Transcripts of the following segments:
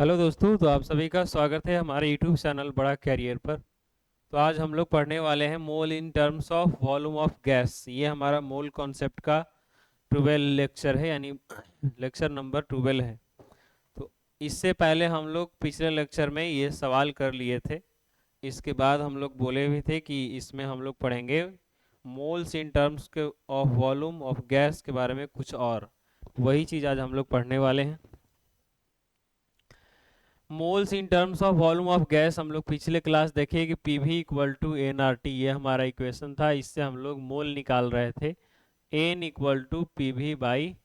Hello दोस्तों, तो आप सभी का स्वागत है हमारे यूट्यूब चैनल बड़ा कैरियर पर। तो आज हम लोग पढ़ने वाले हैं mole in terms of volume of gas. ये हमारा मोल कॉन्सेप्ट का 12 लेक्चर है, यानी लेक्चर नंबर 12 है। तो इससे पहले हम लोग पिछले लेक्चर में ये सवाल कर लिए थे। इसके बाद हम लोग बोले भी थे कि इसमें हम लोग पढ़ेंगे मोल्स इन टर्म्स के ऑफ वॉल्यूम ऑफ गैस के बारे में कुछ और। वही चीज़ आज हम लोग पढ़ने वाले हैं। Moles in terms of volume of gas हम लोग पिछले क्लास देखे कि PV equal to N R T, ये हमारा इक्वेशन था। इससे हम लोग मोल निकाल रहे थे। N equal to P V by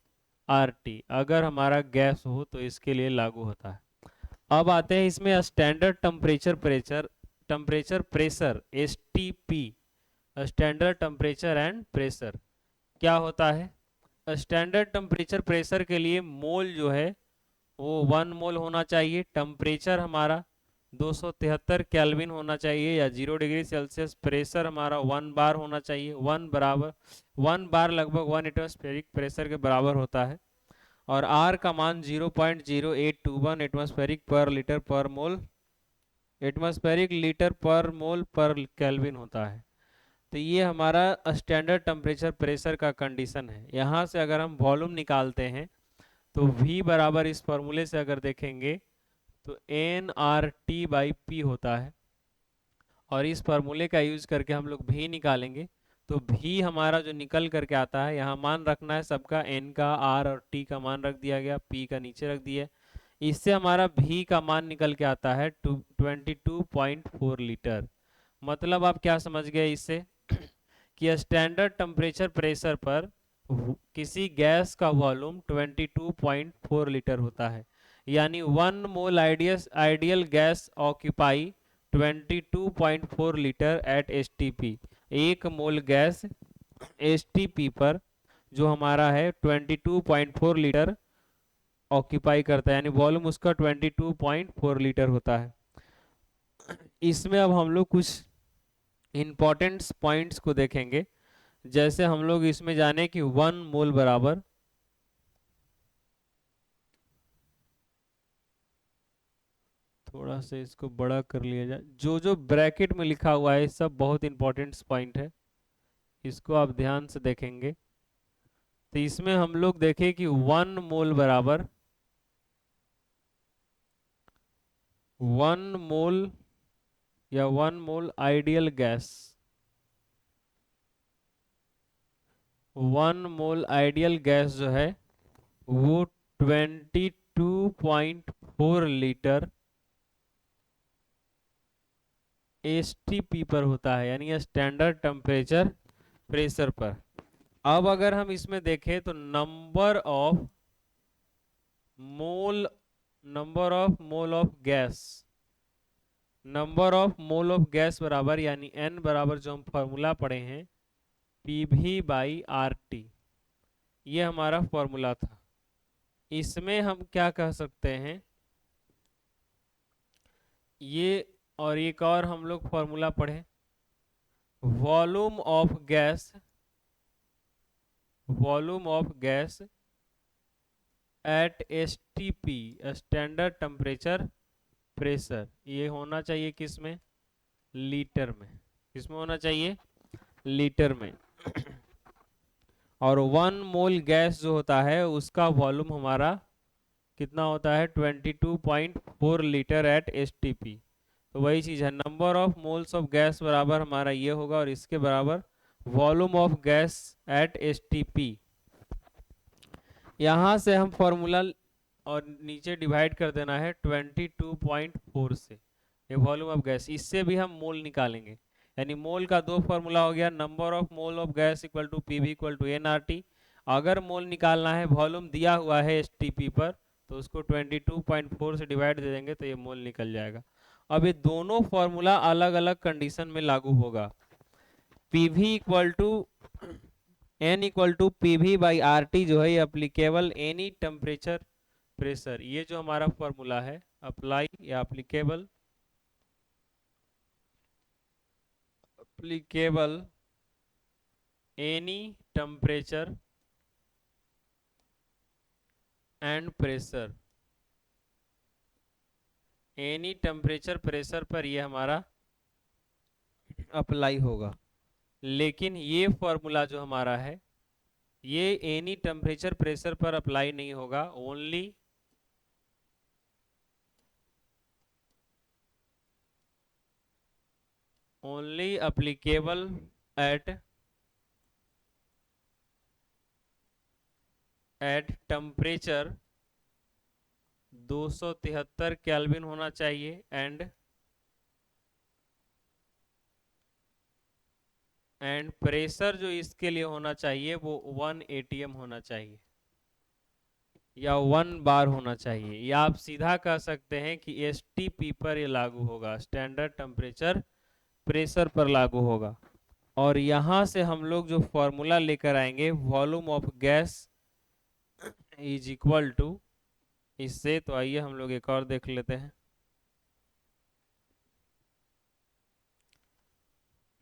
R T अगर हमारा गैस हो तो इसके लिए लागू होता है। अब आते हैं इसमें standard temperature pressure S T P. Standard temperature and pressure क्या होता है? स्टैंडर्ड टेम्परेचर प्रेशर के लिए मोल जो है वो 1 मोल होना चाहिए। टेम्परेचर हमारा 273 केल्विन होना चाहिए या 0 डिग्री सेल्सियस। प्रेशर हमारा 1 बार होना चाहिए। 1 बार लगभग 1 एटमॉस्फेरिक प्रेशर के बराबर होता है। और आर का मान 0.0821 एटमॉस्फेरिक पर लीटर पर मोल, एटमॉस्फेरिक लीटर पर मोल पर केल्विन होता है। तो ये हमारा स्टैंडर्ड टेम्परेचर प्रेशर का कंडीशन है। यहाँ से अगर हम वॉल्यूम निकालते हैं तो V बराबर इस फॉर्मूले से अगर देखेंगे तो N R T by P होता है। और इस फॉर्मूले का यूज करके हम लोग V निकालेंगे। तो V हमारा जो निकल करके आता है, यहाँ मान रखना है सबका, N का, R और T का मान रख दिया गया, P का नीचे रख दिया। इससे हमारा V का मान निकल के आता है 22.4 लीटर। मतलब आप क्या समझ गए इससे कि स्टैंडर्ड टेम्परेचर प्रेशर पर किसी गैस का वॉल्यूम 22.4 लीटर होता है। यानी 1 mole ideal gas occupy 22.4 litre at STP. 1 mole gas STP पर जो हमारा है 22.4 लीटर ऑक्यूपाई करता है, यानी वॉल्यूम उसका 22.4 लीटर होता है। इसमें अब हम लोग कुछ इंपॉर्टेंट पॉइंट्स को देखेंगे। जैसे हम लोग इसमें जाने कि 1 मोल बराबर, थोड़ा सा इसको बड़ा कर लिया जाए, जो जो ब्रैकेट में लिखा हुआ है सब बहुत इंपॉर्टेंट पॉइंट है, इसको आप ध्यान से देखेंगे। तो इसमें हम लोग देखें कि 1 मोल बराबर 1 मोल या 1 mole ideal gas, 1 mole ideal gas जो है वो 22.4 लीटर एसटीपी पर होता है, यानी स्टैंडर्ड टेम्परेचर प्रेशर पर। अब अगर हम इसमें देखें तो mole number of mole of gas number of mole of gas बराबर, यानी एन बराबर जो हम फॉर्मूला पढ़े हैं P V by R T, ये हमारा फॉर्मूला था। इसमें हम क्या कह सकते हैं, ये और एक और हम लोग फॉर्मूला पढ़े, volume of gas at S T P, standard temperature pressure. ये होना चाहिए किस में? लीटर में। किस में होना चाहिए? लीटर में। और 1 मोल गैस जो होता है उसका वॉल्यूम हमारा कितना होता है? 22.4 litre eight S T P. तो वही चीज़ है, number of moles of gas बराबर हमारा ये होगा और इसके बराबर volume of gas at S T P. यहाँ से हम फॉर्मूला और नीचे डिवाइड कर देना है 22.4 से, ये वॉल्यूम ऑफ गैस। इससे भी हम मोल निकालेंगे, यानी मोल का दो फॉर्मूला हो गया, number of mole of gas equal to P V equal to N R T. अगर मोल निकालना है, वॉल्यूम दिया हुआ है एस टी पी पर, तो उसको 22.4 से डिवाइड दे देंगे तो ये मोल निकल जाएगा। अब ये दोनों फॉर्मूला अलग अलग कंडीशन में लागू होगा। P V equal to N equal to P V by R T जो है ये अप्लीकेबल एनी टेम्परेचर प्रेशर, ये जो हमारा फॉर्मूला है अप्लाई या applicable any temperature and pressure. Any temperature pressure पर ये हमारा अप्लाई होगा। लेकिन ये फॉर्मूला जो हमारा है ये एनी टेम्परेचर प्रेशर पर अप्लाई नहीं होगा, only applicable at temperature 273 kelvin होना चाहिए एंड प्रेशर जो इसके लिए होना चाहिए वो 1 atm होना चाहिए या 1 बार होना चाहिए, या आप सीधा कह सकते हैं कि एसटीपी पर ये लागू होगा, स्टैंडर्ड टेम्परेचर प्रेशर पर लागू होगा। और यहाँ से हम लोग जो फॉर्मूला लेकर आएंगे volume of gas is equal to इससे, तो आइए हम लोग एक और देख लेते हैं।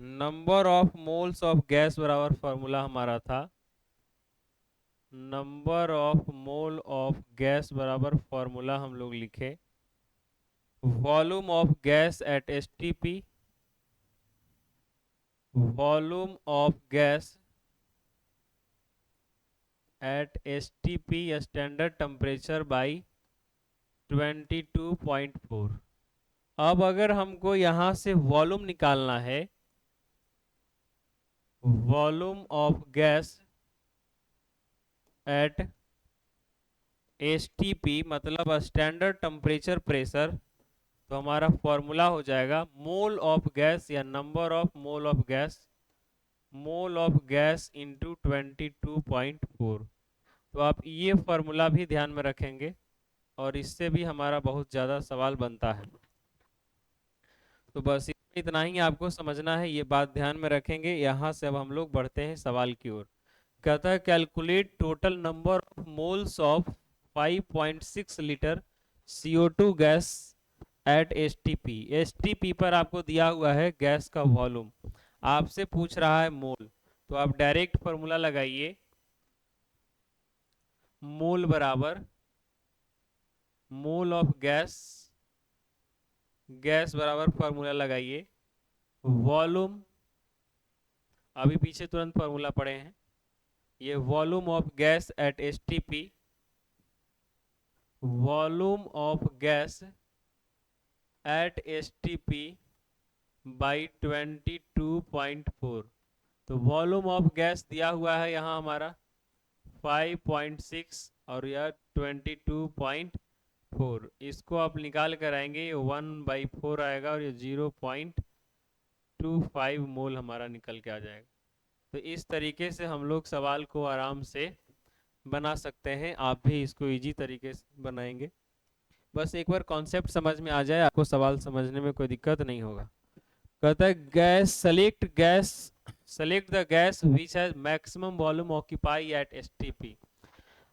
Number of moles of gas बराबर फॉर्मूला हमारा था number of mole of gas बराबर फॉर्मूला हम लोग लिखे volume of gas at STP, volume of gas at STP standard temperature by 22.4। अब अगर हमको यहाँ से वॉल्यूम निकालना है, volume of gas at STP मतलब स्टैंडर्ड टेम्परेचर प्रेशर, तो हमारा फॉर्मूला हो जाएगा मोल ऑफ गैस या number of mole of gas into 22.4। तो आप ये फॉर्मूला भी ध्यान में रखेंगे और इससे भी हमारा बहुत ज़्यादा सवाल बनता है। तो बस इतना ही आपको समझना है, ये बात ध्यान में रखेंगे। यहाँ से अब हम लोग बढ़ते हैं सवाल की ओर। कहता है calculate total number of moles of 5.6 litre CO2 gas at STP. STP पर आपको दिया हुआ है गैस का वॉल्यूम, आपसे पूछ रहा है मोल, तो आप डायरेक्ट फॉर्मूला लगाइए, मोल बराबर मोल ऑफ गैस, गैस बराबर फॉर्मूला लगाइए वॉल्यूम, अभी पीछे तुरंत फॉर्मूला पढ़े हैं, ये volume of gas at STP, volume of gas at STP by 22.4। तो वॉल्यूम ऑफ गैस दिया हुआ है यहाँ हमारा 5.6 और यह 22.4, इसको आप निकाल कर आएंगे 1/4 आएगा और ये 0.25 मोल हमारा निकल के आ जाएगा। तो इस तरीके से हम लोग सवाल को आराम से बना सकते हैं, आप भी इसको इजी तरीके से बनाएंगे। बस एक बार कॉन्सेप्ट समझ में आ जाए, आपको सवाल समझने में कोई दिक्कत नहीं होगा। कहता है select the gas which has maximum volume occupy at STP.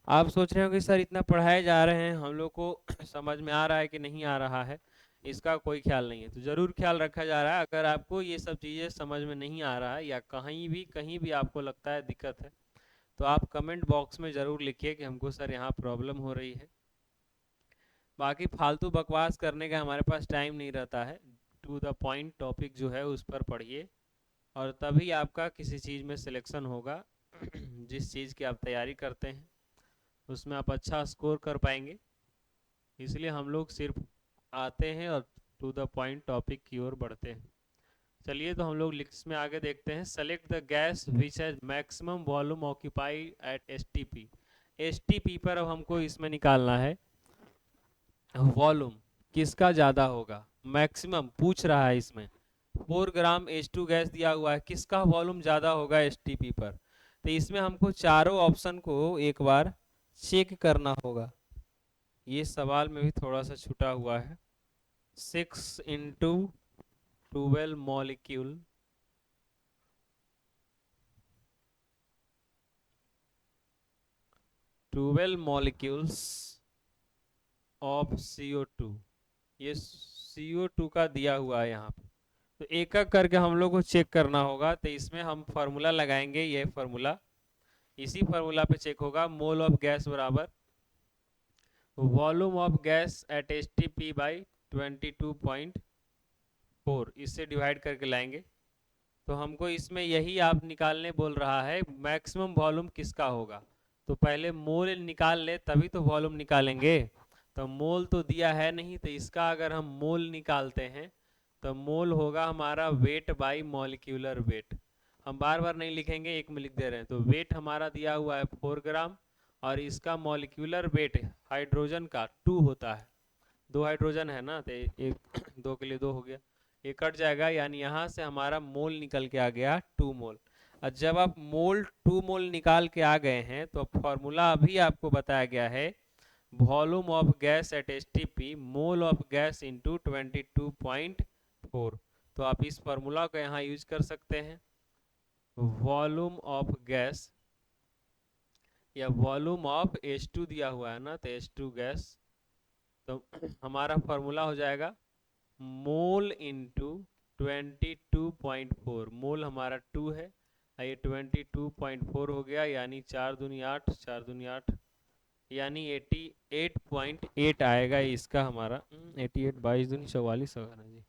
आप सोच रहे हो कि सर इतना पढ़ाए जा रहे हैं, हम लोग को समझ में आ रहा है कि नहीं आ रहा है, इसका कोई ख्याल नहीं है। तो ज़रूर ख्याल रखा जा रहा है। अगर आपको ये सब चीज़ें समझ में नहीं आ रहा है या कहीं भी आपको लगता है दिक्कत है, तो आप कमेंट बॉक्स में ज़रूर लिखिए कि हमको सर यहाँ प्रॉब्लम हो रही है। बाकी फालतू बकवास करने का हमारे पास टाइम नहीं रहता है, टू द पॉइंट टॉपिक जो है उस पर पढ़िए और तभी आपका किसी चीज़ में सिलेक्शन होगा। जिस चीज़ की आप तैयारी करते हैं उसमें आप अच्छा स्कोर कर पाएंगे। इसलिए हम लोग सिर्फ आते हैं और टू द पॉइंट टॉपिक की ओर बढ़ते हैं। चलिए तो हम लोग लिस्ट में आगे देखते हैं। Select the gas which has maximum volume occupy at STP. STP पर अब हमको इसमें निकालना है वॉल्यूम किसका ज़्यादा होगा, मैक्सिमम पूछ रहा है इसमें। 4 ग्राम H2 गैस दिया हुआ है, किसका वॉल्यूम ज़्यादा होगा एसटीपी पर। तो इसमें हमको चारों ऑप्शन को एक बार चेक करना होगा। ये सवाल में भी थोड़ा सा छुटा हुआ है। 6 into 12 molecule molecules of CO2, ये CO2 का दिया हुआ है यहाँ पे। तो एक एक करके हम लोग को चेक करना होगा। तो इसमें हम फार्मूला लगाएंगे, ये फार्मूला, इसी फार्मूला पे चेक होगा। मोल ऑफ गैस बराबर volume of gas at STP by 22.4 इससे डिवाइड करके लाएंगे तो हमको इसमें यही आप निकालने बोल रहा है मैक्सिमम वॉल्यूम किसका होगा। तो पहले मोल निकाल ले तभी तो वॉल्यूम निकालेंगे। तो मोल तो दिया है नहीं, तो इसका अगर हम मोल निकालते हैं तो मोल होगा हमारा वेट बाई मॉलिक्यूलर वेट। हम बार बार नहीं लिखेंगे, एक में लिख दे रहे हैं। तो वेट हमारा दिया हुआ है 4 ग्राम और इसका मॉलिक्यूलर वेट हाइड्रोजन का 2 होता है। 2 हाइड्रोजन है ना, तो एक 2 के लिए 2 हो गया, ये कट जाएगा, यानी यहाँ से हमारा मोल निकल के आ गया 2 मोल। और जब आप मोल 2 मोल निकाल के आ गए हैं तो फॉर्मूला अभी आपको बताया गया है volume of gas at STP mole of gas into 22.4। तो आप इस फॉर्मूला को यहाँ यूज कर सकते हैं। वॉल्यूम ऑफ गैस या वॉल्यूम ऑफ H2 दिया हुआ है ना, तो H2 गैस, तो हमारा फॉर्मूला हो जाएगा मोल इंटू 22.4। मोल हमारा 2 है, ये 22.4 हो गया, यानी 4 दूनी 8, 4 दूनी 8, यानी 88.8 आएगा इसका हमारा। 88 22 दूनी 44 होगा ना जी,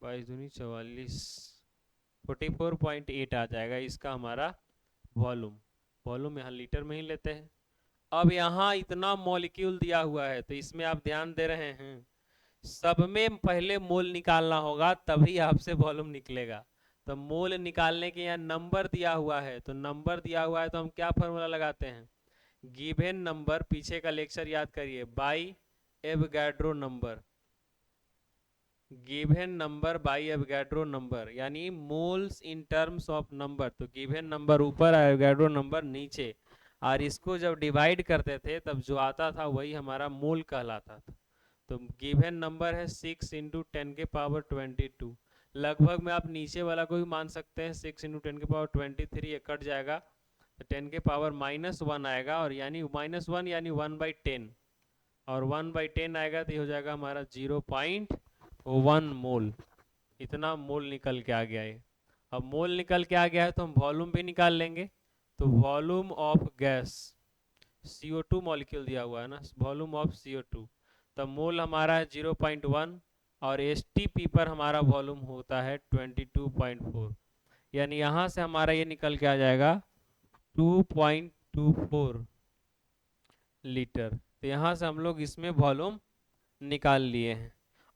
22 दूनी 44, 44.8 आ जाएगा इसका हमारा वॉल्यूम। वॉल्यूम यहाँ लीटर में ही लेते हैं। अब यहाँ इतना मॉलिक्यूल दिया हुआ है तो इसमें आप ध्यान दे रहे हैं, सब में पहले मोल निकालना होगा तभी आपसे वॉल्यूम निकलेगा। तो मोल निकालने के यहाँ नंबर दिया हुआ है, तो नंबर दिया हुआ है तो हम क्या फॉर्मूला लगाते हैं, गिवन नंबर, पीछे का लेक्चर याद करिए, by Avogadro number, given number by Avogadro number, यानी moles in terms of number. तो गिवन नंबर ऊपर, एवोगाड्रो नंबर नीचे, और इसको जब डिवाइड करते थे तब जो आता था वही हमारा मोल कहलाता था। तो गिवन नंबर है 6 इंटू 10 के पावर 22। लगभग में आप नीचे वाला को भी मान सकते हैं, 6 इंटू 10 के पावर 23, ये कट जाएगा तो 10 के पावर -1 आएगा, और यानी -1 यानी 1/10, और 1/10 आएगा तो ये हो जाएगा हमारा 0.1 मोल। इतना मोल निकल के आ गया है। अब मोल निकल के आ गया है तो हम वॉल्यूम भी निकाल लेंगे। तो volume of gas, CO2 molecule दिया हुआ है ना, वॉल्यूम ऑफ CO2, तब मोल हमारा है 0.1 और STP पर हमारा वॉल्यूम होता है 22.4, यानी यहाँ से हमारा ये निकल के आ जाएगा 2.24 लीटर। तो यहाँ से हम लोग इसमें वॉल्यूम निकाल लिए हैं।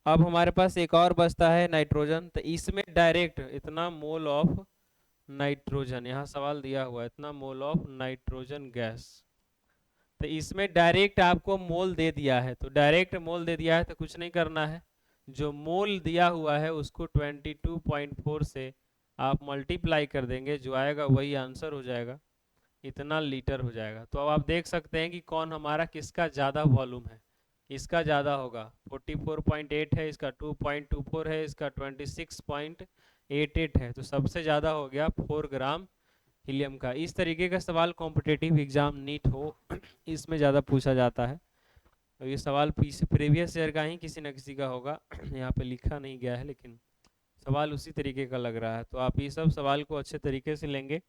अब हमारे पास एक और बचता है नाइट्रोजन, तो इसमें डायरेक्ट इतना मोल ऑफ नाइट्रोजन, यहाँ सवाल दिया हुआ है इतना मोल ऑफ नाइट्रोजन गैस, तो इसमें डायरेक्ट आपको मोल दे दिया है। तो डायरेक्ट मोल दे दिया है तो कुछ नहीं करना है, जो मोल दिया हुआ है उसको 22.4 से आप मल्टीप्लाई कर देंगे, जो आएगा वही आंसर हो जाएगा, इतना लीटर हो जाएगा। तो अब आप देख सकते हैं कि कौन हमारा किसका ज़्यादा वॉल्यूम है। इसका ज़्यादा होगा, 44.8 है, इसका 2.24 है, इसका 26.88 है, तो सबसे ज़्यादा हो गया 4 ग्राम हीलियम का। इस तरीके का सवाल कॉम्पिटिटिव एग्जाम नीट हो इसमें ज़्यादा पूछा जाता है। तो ये सवाल प्रीवियस ईयर का ही किसी न किसी का होगा, यहाँ पे लिखा नहीं गया है लेकिन सवाल उसी तरीके का लग रहा है। तो आप ये सब सवाल को अच्छे तरीके से लेंगे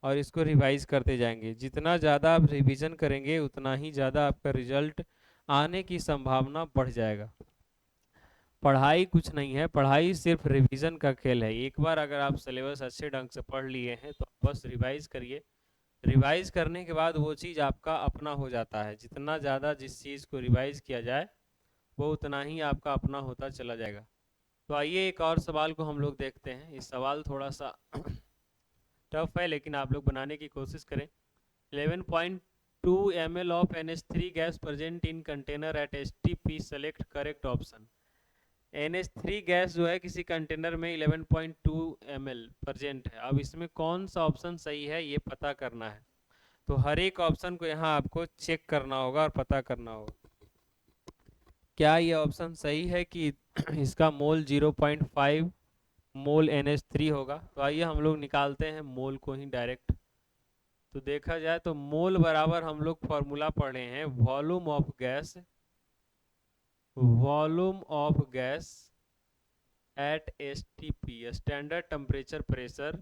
और इसको रिवाइज करते जाएंगे। जितना ज़्यादा आप रिवीजन करेंगे उतना ही ज़्यादा आपका रिजल्ट आने की संभावना बढ़ जाएगा। पढ़ाई कुछ नहीं है, पढ़ाई सिर्फ रिवीजन का खेल है। एक बार अगर आप सिलेबस अच्छे ढंग से पढ़ लिए हैं तो बस रिवाइज करिए, रिवाइज करने के बाद वो चीज़ आपका अपना हो जाता है। जितना ज़्यादा जिस चीज़ को रिवाइज किया जाए वो उतना ही आपका अपना होता चला जाएगा। तो आइए एक और सवाल को हम लोग देखते हैं। इस सवाल थोड़ा सा टफ है लेकिन आप लोग बनाने की कोशिश करें। 11.2 ml of NH3 gas present in container at STP, select correct option. NH3 gas जो है किसी कंटेनर में 11.2 ml प्रेजेंट है। अब इसमें कौन सा ऑप्शन सही है ये पता करना है। तो हर एक ऑप्शन को यहाँ आपको चेक करना होगा और पता करना होगा क्या ये ऑप्शन सही है कि इसका मोल 0.5 मोल NH3 होगा। तो आइए हम लोग निकालते हैं मोल को ही डायरेक्ट। तो देखा जाए तो मोल बराबर हम लोग फॉर्मूला पढ़े हैं volume of gas, volume of gas at STP standard temperature pressure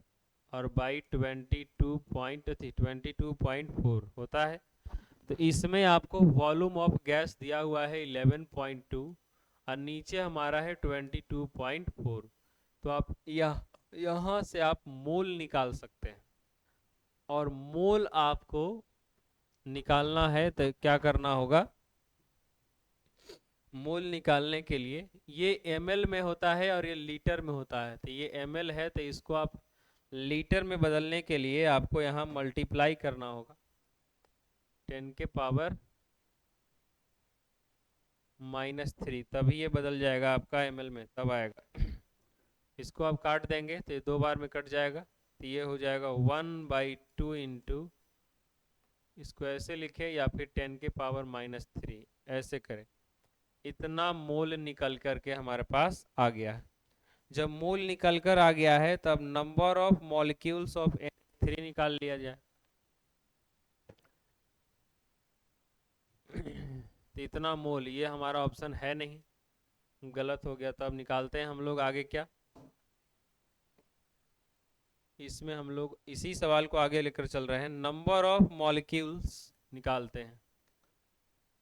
और बाई 22.4 होता है। तो इसमें आपको वॉल्यूम ऑफ गैस दिया हुआ है 11.2 और नीचे हमारा है 22.4। तो आप यहाँ से आप मोल निकाल सकते हैं। और मोल आपको निकालना है तो क्या करना होगा, मोल निकालने के लिए ये ml में होता है और ये लीटर में होता है। तो ये ml है तो इसको आप लीटर में बदलने के लिए आपको यहाँ मल्टीप्लाई करना होगा 10 के पावर -3, तभी ये बदल जाएगा आपका ml में, तब आएगा। इसको आप काट देंगे तो ये 2 बार में कट जाएगा, तो ये हो जाएगा 1/2 इंटू, इसको ऐसे लिखे या फिर 10 के पावर -3 ऐसे करें। इतना मोल निकल करके हमारे पास आ गया है। जब मोल निकल कर आ गया है तब number of molecules of NH3 निकाल लिया जाए। तो इतना मोल, ये हमारा ऑप्शन है नहीं, गलत हो गया। तो अब निकालते हैं हम लोग आगे क्या, इसमें हम लोग इसी सवाल को आगे लेकर चल रहे हैं। नंबर ऑफ मॉलिक्यूल्स निकालते हैं,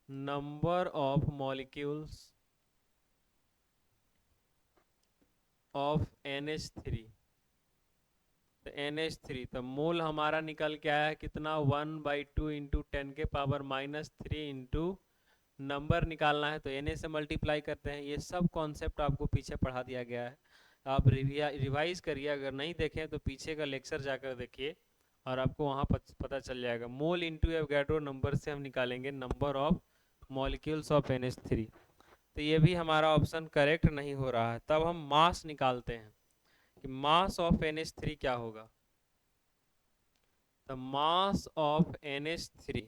number of molecules of NH3। तो NH3 तो मोल हमारा निकल के आया है कितना, 1/2 इंटू 10 के पावर -3 इंटू नंबर निकालना है तो Na से मल्टीप्लाई करते हैं। ये सब कॉन्सेप्ट आपको पीछे पढ़ा दिया गया है, आप रिवाइज करिए। अगर नहीं देखें तो पीछे का लेक्चर जाकर देखिए और आपको वहाँ पता चल जाएगा। मोल इंटू एवोगाड्रो नंबर से हम निकालेंगे number of molecules of NH3। तो ये भी हमारा ऑप्शन करेक्ट नहीं हो रहा है। तब हम मास निकालते हैं कि मास ऑफ NH3 क्या होगा। द मास ऑफ NH3,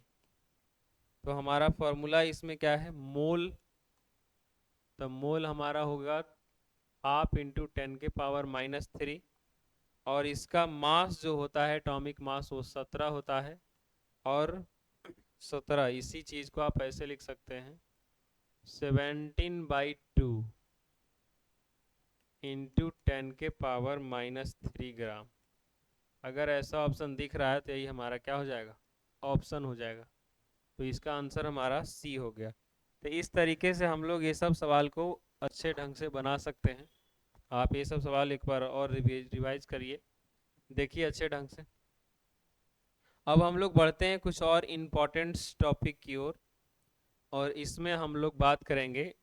तो हमारा फॉर्मूला इसमें क्या है, मोल। तो मोल हमारा होगा हाफ इंटू 10 के पावर -3 और इसका मास जो होता है एटॉमिक मास वो 17 होता है। और 17, इसी चीज को आप ऐसे लिख सकते हैं 17/2 इंटू 10 के पावर -3 ग्राम। अगर ऐसा ऑप्शन दिख रहा है तो यही हमारा क्या हो जाएगा, ऑप्शन हो जाएगा। तो इसका आंसर हमारा सी हो गया। तो इस तरीके से हम लोग ये सब सवाल को अच्छे ढंग से बना सकते हैं। आप ये सब सवाल एक बार और रिवाइज करिए, देखिए अच्छे ढंग से। अब हम लोग बढ़ते हैं कुछ और इम्पोर्टेंट टॉपिक की ओर, और इसमें हम लोग बात करेंगे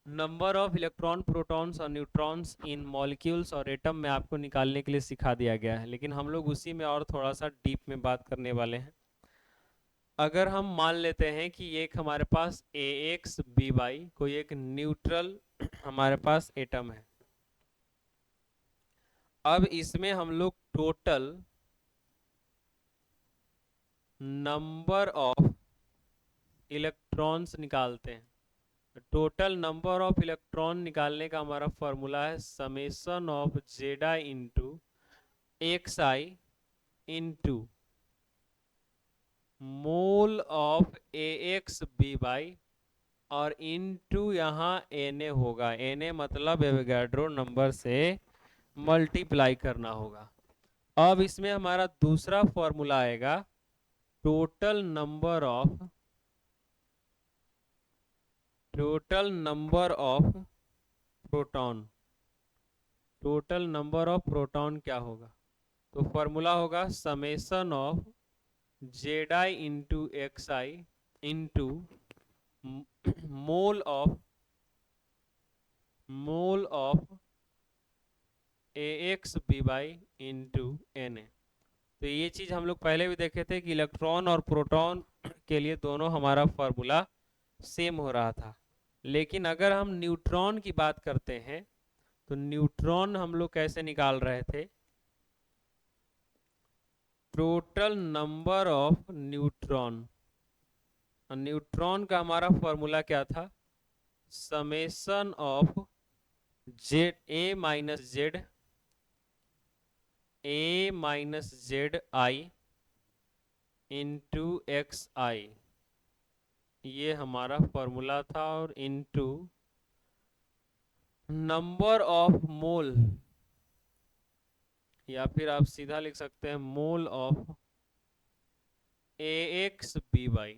नंबर ऑफ इलेक्ट्रॉन, प्रोटॉन्स और न्यूट्रॉन्स इन मॉलिक्यूल्स और एटम में आपको निकालने के लिए सिखा दिया गया है, लेकिन हम लोग उसी में और थोड़ा सा डीप में बात करने वाले हैं। अगर हम मान लेते हैं कि एक हमारे पास AXBY कोई एक न्यूट्रल हमारे पास एटम है। अब इसमें हम लोग टोटल नंबर ऑफ इलेक्ट्रॉन्स निकालते हैं। टोटल नंबर ऑफ इलेक्ट्रॉन निकालने का हमारा फॉर्मूला है summation of ZI into XI into mole of AXBY और इनटू यहाँ Na होगा। Na मतलब एवोगाड्रो नंबर से मल्टीप्लाई करना होगा। अब इसमें हमारा दूसरा फॉर्मूला आएगा total number of proton. Total number of proton क्या होगा, तो फॉर्मूला होगा summation of ZI into XI into mole of AXBY into Na। तो ये चीज हम लोग पहले भी देखे थे कि इलेक्ट्रॉन और प्रोटॉन के लिए दोनों हमारा फॉर्मूला सेम हो रहा था। लेकिन अगर हम न्यूट्रॉन की बात करते हैं तो न्यूट्रॉन हम लोग कैसे निकाल रहे थे, total number of neutron. Neutron का हमारा फॉर्मूला क्या था, summation of A minus Z I into XI, ये हमारा फॉर्मूला था। और इंटू नंबर ऑफ मोल, या फिर आप सीधा लिख सकते हैं मोल ऑफ AXBy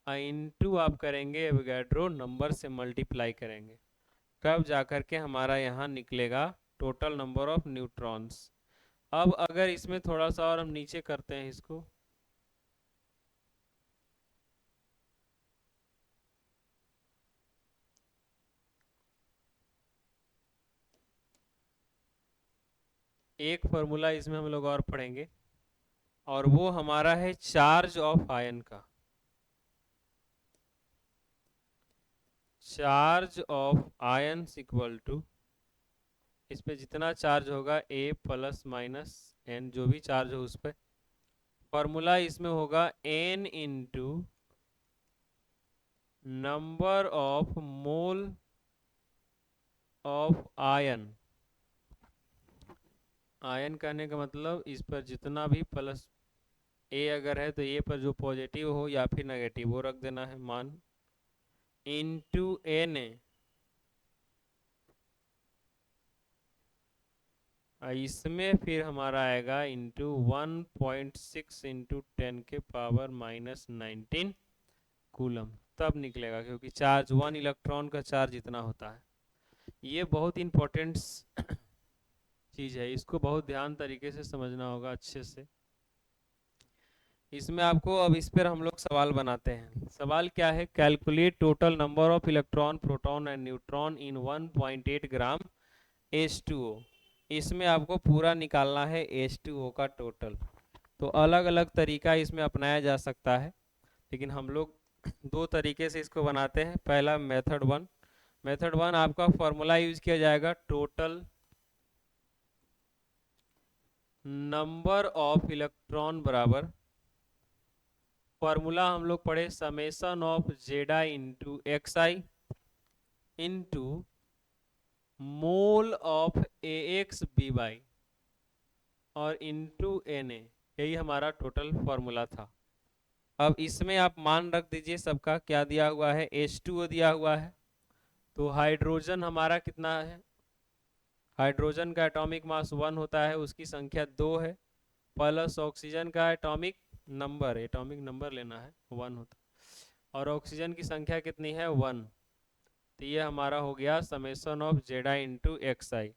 इंटू आप करेंगे एवोगाड्रो नंबर से मल्टीप्लाई करेंगे, तब जाकर के हमारा यहाँ निकलेगा टोटल नंबर ऑफ न्यूट्रॉन्स। अब अगर इसमें थोड़ा सा और हम नीचे करते हैं इसको, एक फॉर्मूला इसमें हम लोग और पढ़ेंगे, और वो हमारा है चार्ज ऑफ आयन का। Charge of ion equal to, इस पे जितना चार्ज होगा A प्लस माइनस N, जो भी चार्ज हो उस पर, फॉर्मूला इसमें होगा N into number of mole of ion. Ion कहने का मतलब इस पर जितना भी प्लस A अगर है तो A पर जो पॉजिटिव हो या फिर नेगेटिव वो रख देना है मान, इंटू Na, इसमें फिर हमारा आएगा इंटू 1.6 इंटू 10 के पावर माइनस 19 कूलम, तब निकलेगा, क्योंकि चार्ज 1 इलेक्ट्रॉन का चार्ज इतना होता है। ये बहुत इंपॉर्टेंट चीज़ है, इसको बहुत ध्यान तरीके से समझना होगा अच्छे से। इसमें आपको, अब इस पर हम लोग सवाल बनाते हैं। सवाल क्या है, calculate total number of electron proton and neutron in 1.8 gram H2O। इसमें आपको पूरा निकालना है H2O का टोटल। तो अलग अलग तरीका इसमें अपनाया जा सकता है, लेकिन हम लोग दो तरीके से इसको बनाते हैं। पहला मेथड वन, मेथड वन आपका फॉर्मूला यूज किया जाएगा टोटल नंबर ऑफ इलेक्ट्रॉन बराबर, फॉर्मूला हम लोग पढ़े summation of Z into X I into mole of AXBy और इंटू Na, यही हमारा टोटल फॉर्मूला था। अब इसमें आप मान रख दीजिए सबका, क्या दिया हुआ है, H2O दिया हुआ है। तो हाइड्रोजन हमारा कितना है, हाइड्रोजन का एटॉमिक मास 1 होता है, उसकी संख्या 2 है, प्लस ऑक्सीजन का एटॉमिक नंबर लेना है 1 होता है, और ऑक्सीजन की संख्या कितनी है 1। तो ये हमारा हो गया summation of Z I into X I.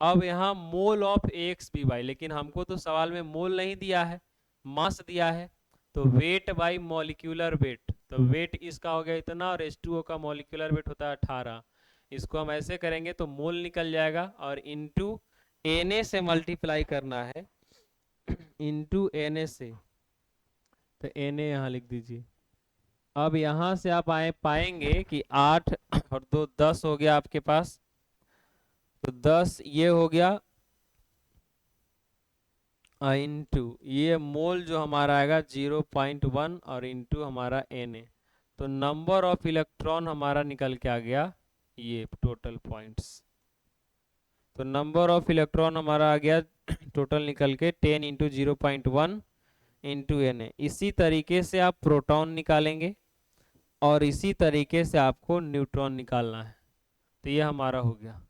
अब यहाँ मोल ऑफ AXBy, लेकिन हमको तो सवाल में मोल नहीं दिया है, मास दिया है। तो वेट बाई मॉलिक्यूलर वेट, तो वेट इसका हो गया इतना, और H2O का मॉलिक्यूलर वेट होता है 18। इसको हम ऐसे करेंगे तो मोल निकल जाएगा, और इंटू Na से मल्टीप्लाई करना है, इंटू Na से, तो Na यहाँ लिख दीजिए। अब यहाँ से आप पाएंगे कि 8 और 2 10 हो गया आपके पास, तो 10 ये हो गया, इंटू ये मोल जो हमारा आएगा 0.1 और इंटू हमारा Na, तो नंबर ऑफ इलेक्ट्रॉन हमारा निकल के आ गया ये टोटल पॉइंट्स। तो नंबर ऑफ इलेक्ट्रॉन हमारा आ गया टोटल निकल के 10 इंटू 0.1 इंटू Na। इसी तरीके से आप प्रोटॉन निकालेंगे और इसी तरीके से आपको न्यूट्रॉन निकालना है। तो ये हमारा हो गया।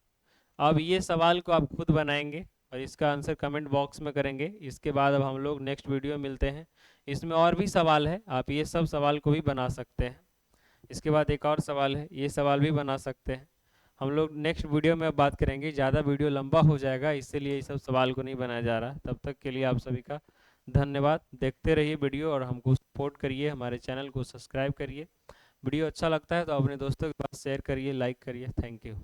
अब ये सवाल को आप खुद बनाएंगे और इसका आंसर कमेंट बॉक्स में करेंगे। इसके बाद अब हम लोग नेक्स्ट वीडियो मिलते हैं। इसमें और भी सवाल है, आप ये सब सवाल को भी बना सकते हैं। इसके बाद एक और सवाल है, ये सवाल भी बना सकते हैं। हम लोग नेक्स्ट वीडियो में बात करेंगे, ज़्यादा वीडियो लंबा हो जाएगा, इसलिए ये सब सवाल को नहीं बनाया जा रहा। तब तक के लिए आप सभी का धन्यवाद। देखते रहिए वीडियो और हमको सपोर्ट करिए, हमारे चैनल को सब्सक्राइब करिए। वीडियो अच्छा लगता है तो अपने दोस्तों के पास शेयर करिए, लाइक करिए। Thank you.